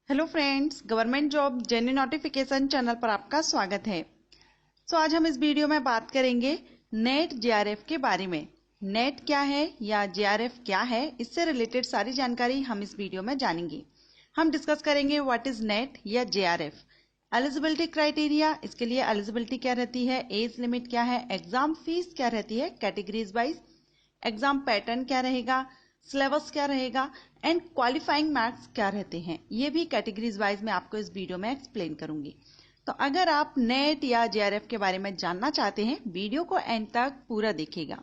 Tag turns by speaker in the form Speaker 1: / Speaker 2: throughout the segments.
Speaker 1: Hello friends, government job genuine notification channel पर आपका स्वागत है। आज हम इस वीडियो में बात करेंगे नेट जेआरएफ के बारे में। नेट क्या है या जेआरएफ क्या है, इससे रिलेटेड सारी जानकारी हम इस वीडियो में जानेंगे। हम डिस्कस करेंगे व्हाट इज नेट या जेआरएफ, एलिजिबिलिटी क्राइटेरिया, इसके लिए एलिजिबिलिटी क्या रहती है, एज लिमिट क्या है, एग्जाम फीस क्या रहती है कैटेगरीज वाइज, एग्जाम पैटर्न क्या रहेगा, सिलेबस क्या रहेगा एंड क्वालिफाइंग मार्क्स क्या रहते हैं, ये भी कैटेगरीज वाइज मैं आपको इस वीडियो में एक्सप्लेन करूंगी। तो अगर आप नेट या जेआरएफ के बारे में जानना चाहते हैं, वीडियो को एंड तक पूरा देखिएगा।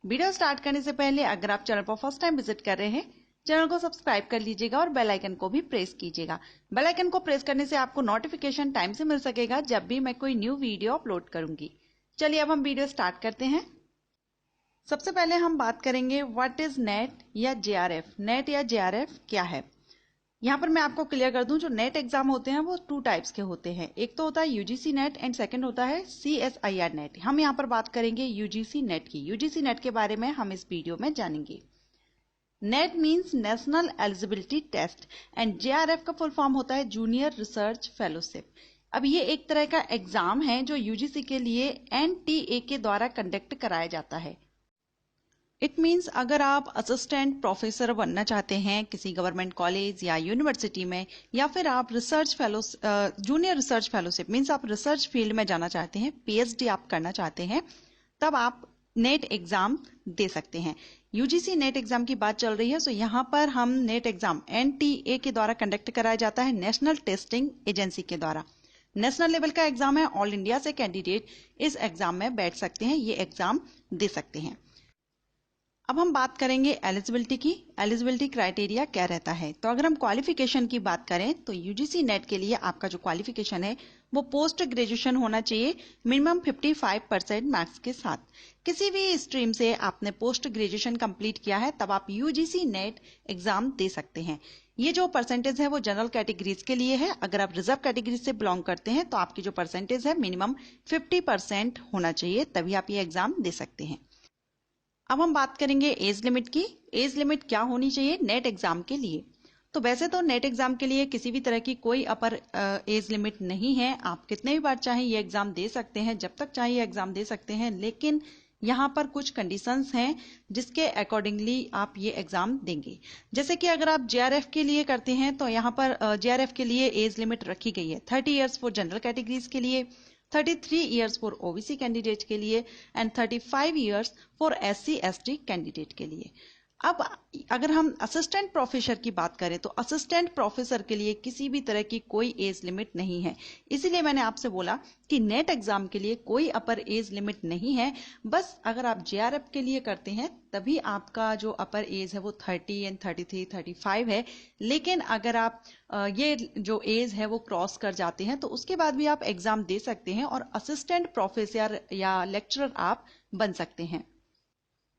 Speaker 1: वीडियो स्टार्ट करने से पहले अगर आप चैनल पर फर्स्ट टाइम विजिट कर रहे हैं, चैनल को सब्सक्राइब कर लीजिएगा और बेल आइकन को भी प्रेस कीजिएगा। बेल आइकन को प्रेस करने से आपको नोटिफिकेशन टाइम से मिल सकेगा जब भी मैं कोई न्यू वीडियो अपलोड करूंगी। चलिए अब हम वीडियो स्टार्ट करते हैं। सबसे पहले हम बात करेंगे व्हाट इज नेट या जेआरएफ। नेट या जेआरएफ क्या है, यहाँ पर मैं आपको क्लियर कर दूं। जो नेट एग्जाम होते हैं वो 2 टाइप्स के होते हैं, एक तो होता है यूजीसी नेट एंड सेकंड होता है सीएसआईआर नेट। हम यहाँ पर बात करेंगे यूजीसी नेट की। यूजीसी नेट के बारे में हम इस वीडियो में जानेंगे। NET means national eligibility test and JRF का फुल फॉर्म होता है जूनियर रिसर्च फेलोशिप। अब ये एक तरह का एग्जाम है जो यूजीसी के लिए एनटीए के द्वारा कंडक्ट कराया जाता है। इट मीन्स अगर आप असिस्टेंट प्रोफेसर बनना चाहते हैं किसी गवर्नमेंट कॉलेज या यूनिवर्सिटी में, या फिर आप research fellow junior research fellowship means आप रिसर्च फील्ड में जाना चाहते हैं, पीएचडी आप करना चाहते हैं, तब आप नेट एग्जाम दे सकते हैं। यूजीसी नेट एग्जाम की बात चल रही है, सो यहाँ पर हम नेट एग्जाम एनटीए के द्वारा कंडक्ट कराया जाता है, नेशनल टेस्टिंग एजेंसी के द्वारा। नेशनल लेवल का एग्जाम है, ऑल इंडिया से कैंडिडेट इस एग्जाम में बैठ सकते हैं, ये एग्जाम दे सकते हैं। अब हम बात करेंगे एलिजिबिलिटी की। एलिजिबिलिटी क्राइटेरिया क्या रहता है, तो अगर हम क्वालिफिकेशन की बात करें तो यूजीसी नेट के लिए आपका जो क्वालिफिकेशन है वो पोस्ट ग्रेजुएशन होना चाहिए मिनिमम 55% मार्क्स के साथ। किसी भी स्ट्रीम से आपने पोस्ट ग्रेजुएशन कंप्लीट किया है तब आप यूजीसी नेट एग्जाम दे सकते हैं। ये जो परसेंटेज है वो जनरल कैटेगरीज के लिए है। अगर आप रिजर्व कैटेगरी से बिलोंग करते हैं तो आपकी जो परसेंटेज है मिनिमम 50% होना चाहिए, तभी आप ये एग्जाम दे सकते हैं। अब हम बात करेंगे एज लिमिट की। एज लिमिट क्या होनी चाहिए नेट एग्जाम के लिए, तो वैसे तो नेट एग्जाम के लिए किसी भी तरह की कोई अपर एज लिमिट नहीं है। आप कितने भी बार चाहें ये एग्जाम दे सकते हैं, जब तक चाहे ये एग्जाम दे सकते हैं, लेकिन यहाँ पर कुछ कंडीशंस हैं जिसके अकॉर्डिंगली आप ये एग्जाम देंगे। जैसे कि अगर आप जेआरएफ के लिए करते हैं तो यहाँ पर जेआरएफ के लिए एज लिमिट रखी गई है 30 इयर्स फॉर जनरल कैटेगरीज के लिए, 33 इयर्स फॉर ओबीसी कैंडिडेट के लिए and 35 years for SC ST candidate के लिए। अब अगर हम असिस्टेंट प्रोफेसर की बात करें तो असिस्टेंट प्रोफेसर के लिए किसी भी तरह की कोई एज लिमिट नहीं है। इसीलिए मैंने आपसे बोला कि नेट एग्जाम के लिए कोई अपर एज लिमिट नहीं है। बस अगर आप जेआरएफ के लिए करते हैं तभी आपका जो अपर एज है वो 30 एंड 33 35 है। लेकिन अगर आप ये जो एज है वो क्रॉस कर जाते हैं तो उसके बाद भी आप एग्जाम दे सकते हैं और असिस्टेंट प्रोफेसर या लेक्चरर आप बन सकते हैं।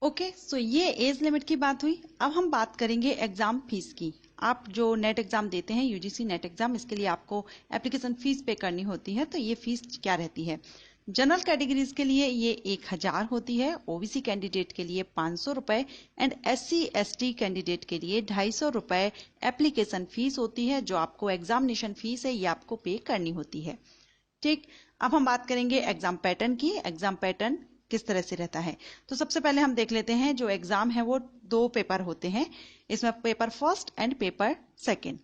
Speaker 1: ओके, सो ये एज लिमिट की बात हुई। अब हम बात करेंगे एग्जाम फीस की। आप जो नेट एग्जाम देते हैं यूजीसी नेट एग्जाम, इसके लिए आपको एप्लीकेशन फीस पे करनी होती है। तो ये फीस क्या रहती है, जनरल कैटेगरीज के लिए ये 1000 होती है, ओबीसी कैंडिडेट के लिए 500 रुपए एंड एससी एसटी कैंडिडेट के लिए 250 रुपए एप्लीकेशन फीस होती है। जो आपको एग्जामिनेशन फीस है ये आपको पे करनी होती है। ठीक, अब हम बात करेंगे एग्जाम पैटर्न की। एग्जाम पैटर्न किस तरह से रहता है, तो सबसे पहले हम देख लेते हैं। जो एग्जाम है वो 2 पेपर होते हैं, इसमें paper first and paper second.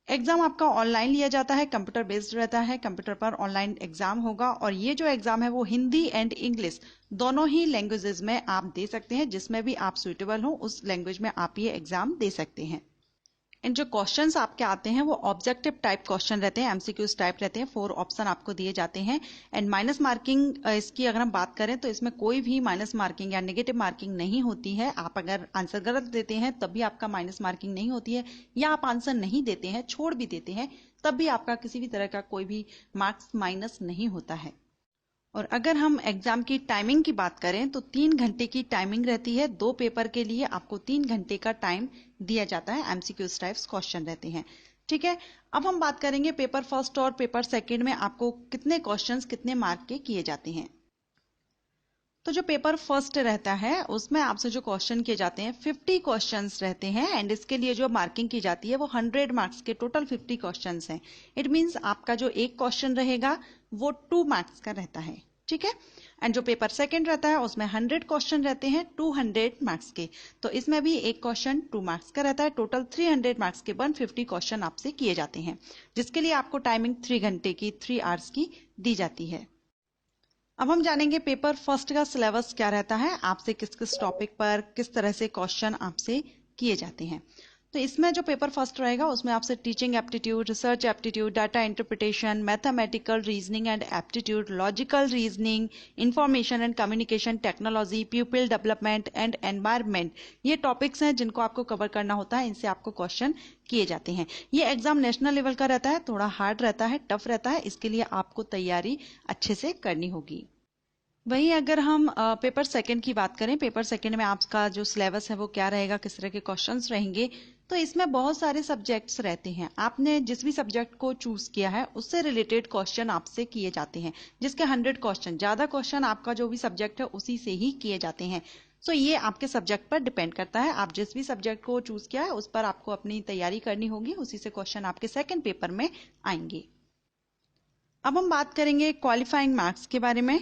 Speaker 1: Exam आपका ऑनलाइन लिया जाता है, कंप्यूटर बेस्ड रहता है, कंप्यूटर पर ऑनलाइन एग्जाम होगा। और ये जो एग्जाम है वो हिंदी एंड इंग्लिश दोनों ही लैंग्वेजेस में आप दे सकते हैं, जिसमें भी आप सुइटेबल हो उस लैंग्वेज में आप ये एग्जाम दे सकते हैं। एंड जो क्वेश्चंस आपके आते हैं वो ऑब्जेक्टिव टाइप क्वेश्चन रहते हैं, एमसीक्यूज टाइप रहते हैं। 4 ऑप्शन आपको दिए जाते हैं। एंड माइनस मार्किंग इसकी अगर हम बात करें तो इसमें कोई भी माइनस मार्किंग या नेगेटिव मार्किंग नहीं होती है। आप अगर आंसर गलत देते हैं तब भी आपका माइनस मार्किंग नहीं होती है, या आप आंसर नहीं देते हैं, छोड़ भी देते हैं, तब भी आपका किसी भी तरह का कोई भी मार्क्स माइनस नहीं होता है। और अगर हम एग्जाम की टाइमिंग की बात करें तो 3 घंटे की टाइमिंग रहती है। 2 पेपर के लिए आपको 3 घंटे का टाइम दिया जाता है। एमसीक्यूज टाइप्स क्वेश्चन रहते हैं। ठीक है, अब हम बात करेंगे पेपर फर्स्ट और पेपर सेकंड में आपको कितने क्वेश्चंस कितने मार्क के किए जाते हैं। तो जो पेपर फर्स्ट रहता है उसमें आपसे जो क्वेश्चन किए जाते हैं 50 क्वेश्चंस रहते हैं एंड इसके लिए जो मार्किंग की जाती है वो 100 मार्क्स के टोटल 50 क्वेश्चंस हैं। इट मींस आपका जो एक क्वेश्चन रहेगा वो 2 मार्क्स का रहता है, ठीक है। एंड जो पेपर सेकंड रहता है उसमें 100 क्वेश्चन रहते हैं 200 मार्क्स के, तो इसमें भी एक क्वेश्चन 2 मार्क्स का रहता है। टोटल 300 मार्क्स के 150 क्वेश्चन आपसे किए जाते हैं, जिसके लिए आपको टाइमिंग 3 घंटे की 3 आवर्स की दी जाती है। अब हम जानेंगे पेपर फर्स्ट का सिलेबस क्या रहता है, आपसे किस किस टॉपिक पर किस तरह से क्वेश्चन आपसे किए जाते हैं। तो इसमें जो पेपर फर्स्ट रहेगा उसमें आपसे teaching aptitude, research aptitude, data interpretation, mathematical reasoning and aptitude, logical reasoning, information and communication technology, people development and environment, ये टॉपिक्स हैं जिनको आपको कवर करना होता है। इनसे आपको क्वेश्चन किए जाते हैं। ये एग्जाम नेशनल लेवल का रहता है, थोड़ा हार्ड रहता है, टफ रहता है, इसके लिए आपको तैयारी अच्छे से करनी होगी। वहीं अगर हम पेपर सेकंड की बात करें, पेपर सेकंड में आपका जो सिलेबस है वो क्या रहेगा, किस तरह के क्वेश्चंस रहेंगे, तो इसमें बहुत सारे सब्जेक्ट्स रहते हैं। आपने जिस भी सब्जेक्ट को चूज किया है उससे रिलेटेड क्वेश्चन आपसे किए जाते हैं, जिसके 100 क्वेश्चन, ज्यादा क्वेश्चन आपका जो भी सब्जेक्ट है उसी से ही किए जाते हैं। सो ये आपके सब्जेक्ट पर डिपेंड करता है, आप जिस भी सब्जेक्ट को चूज किया है उस पर आपको अपनी तैयारी करनी होगी, उसी से क्वेश्चन आपके सेकेंड पेपर में आएंगे। अब हम बात करेंगे क्वालिफाइंग मार्क्स के बारे में।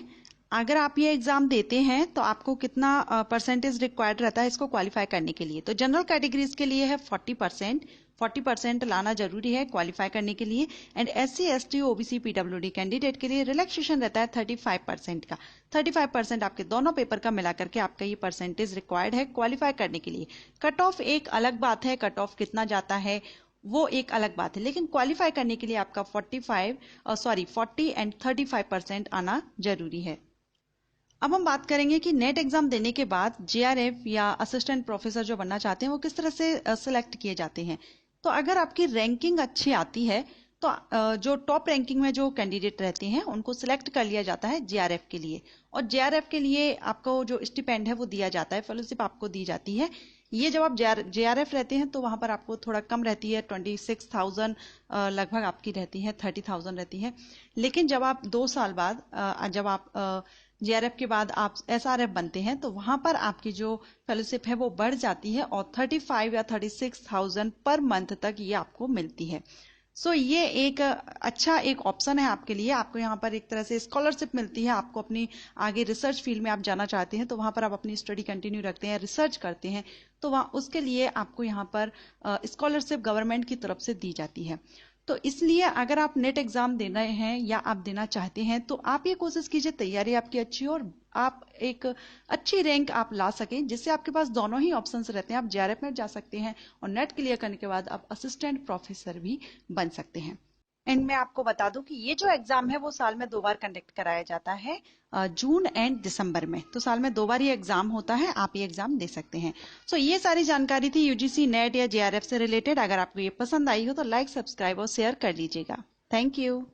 Speaker 1: अगर आप ये एग्जाम देते हैं तो आपको कितना परसेंटेज रिक्वायर्ड रहता है इसको क्वालिफाई करने के लिए। तो जनरल कैटेगरीज के लिए है 40% लाना जरूरी है क्वालिफाई करने के लिए। And SC ST OBC PWD candidate के लिए रिलैक्सेशन रहता है 35% का। 35% आपके दोनों पेपर का मिलाकर के आपका ये परसेंटेज रिक्वायर्ड है क्वालिफाई करने के लिए। कट ऑफ एक अलग बात है, कट ऑफ कितना जाता है वो एक अलग बात है, लेकिन क्वालिफाई करने के लिए आपका 40 एंड 35% आना जरूरी है। अब हम बात करेंगे कि नेट एग्जाम देने के बाद JRF या असिस्टेंट प्रोफेसर जो बनना चाहते हैं वो किस तरह से सिलेक्ट किए जाते हैं। तो अगर आपकी रैंकिंग अच्छी आती है तो जो टॉप रैंकिंग में जो कैंडिडेट रहते हैं उनको सिलेक्ट कर लिया जाता है JRF के लिए। और JRF के लिए आपको जो स्टिपेंड है वो दिया जाता है, फेलोशिप आपको दी जाती है। ये जब आप JRF रहते हैं तो वहां पर आपको थोड़ा कम रहती है, 26,000 लगभग आपकी रहती है, 30,000 रहती है। लेकिन जब आप 2 साल बाद जब आप JRF के बाद आप SRF बनते हैं तो वहां पर आपकी जो फेलोशिप है वो बढ़ जाती है और 35 या 36,000 पर मंथ तक ये आपको मिलती है। सो ये एक अच्छा एक ऑप्शन है आपके लिए। आपको यहाँ पर एक तरह से स्कॉलरशिप मिलती है, आपको अपनी आगे रिसर्च फील्ड में आप जाना चाहते हैं तो वहां पर आप अपनी स्टडी कंटिन्यू रखते हैं, रिसर्च करते हैं, तो वहां उसके लिए आपको यहाँ पर स्कॉलरशिप गवर्नमेंट की तरफ से दी जाती है। तो इसलिए अगर आप नेट एग्जाम दे रहे हैं या आप देना चाहते हैं तो आप ये कोशिश कीजिए तैयारी आपकी अच्छी हो और आप एक अच्छी रैंक आप ला सकें, जिससे आपके पास दोनों ही ऑप्शंस रहते हैं। आप JRF में जा सकते हैं और नेट क्लियर करने के बाद आप असिस्टेंट प्रोफेसर भी बन सकते हैं। एंड मैं आपको बता दूं कि ये जो एग्जाम है वो साल में 2 बार कंडक्ट कराया जाता है, जून एंड दिसंबर में। तो साल में 2 बार ये एग्जाम होता है, आप ये एग्जाम दे सकते हैं। सो ये सारी जानकारी थी UGC नेट या JRF से रिलेटेड। अगर आपको ये पसंद आई हो तो लाइक, सब्सक्राइब और शेयर कर लीजिएगा। Thank you.